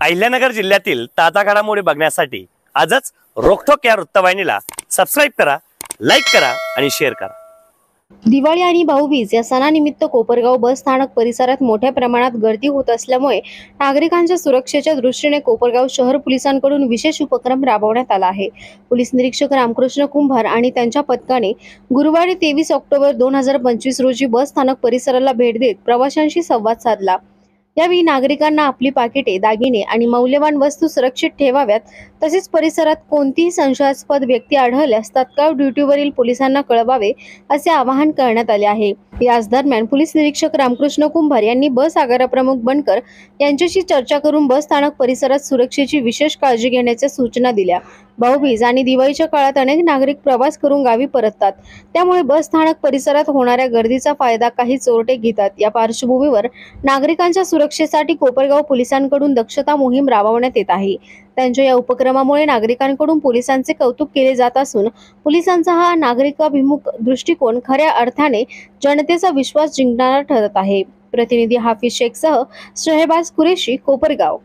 अहिल्यानगर जिल्ह्यातील ताजा घडामोडी बघण्यासाठी आजच रोखोक या वृत्तवाहिनीला सबस्क्राइब करा, लाईक करा आणि शेअर करा। दिवाळी आणि भाऊबीज या सणानिमित्त कोपरगाव बस स्थानक परिसरात मोठ्या प्रमाणात गर्दी होत असल्यामुळे नागरिकांच्या सुरक्षेच्या दृष्टीने कोपरगाव शहर पोलिसांकडून विशेष उपक्रम राबवण्यात आला आहे। पोलीस निरीक्षक रामकृष्ण कुंभार आणि त्यांच्या पथकाने गुरुवारी 23 ऑक्टोबर 2025 रोजी बस स्थानक परिसराला भेट देत प्रवाशांशी संवाद साधला। यावेळी नागरिकांना आपली पाकिटे, दागिने आणि मौल्यवान वस्तू सुरक्षित ठेवाव्यात, तसेच परिसरात कोणतीही संशयास्पद व्यक्ती आढळल्यास तात्काळ ड्युटीवरील पोलिसांना कळवावे असे आवाहन करण्यात आले आहे। याच दरम्यान पोलीस निरीक्षक रामकृष्ण कुंभार यांनी बस आगारप्रमुख बनकर यांच्याशी चर्चा करून बस स्थानक परिसरात सुरक्षेची विशेष काळजी घेण्याच्या सूचना दिल्या। भाऊबीज आणि दिवाळीच्या काळात अनेक नागरिक प्रवास करून गावी परततात, त्यामुळे बस स्थानक परिसरात होणाऱ्या गर्दीचा फायदा काही चोरटे घेतात। या पार्श्वभूमीवर नागरिकांच्या सुरक्षेसाठी कोपरगाव पोलिसांकडून दक्षता मोहीम राबवण्यात येत आहे। त्यांच्या या उपक्रमामुळे नागरिकांकडून पोलिसांचे कौतुक केले जात असून पोलिसांचा हा नागरिकाभिमुख दृष्टिकोन खऱ्या अर्थाने जनतेचा विश्वास जिंकणारा ठरत आहे। प्रतिनिधी हाफिज शेखसह शहबाज कुरेशी, कोपरगाव।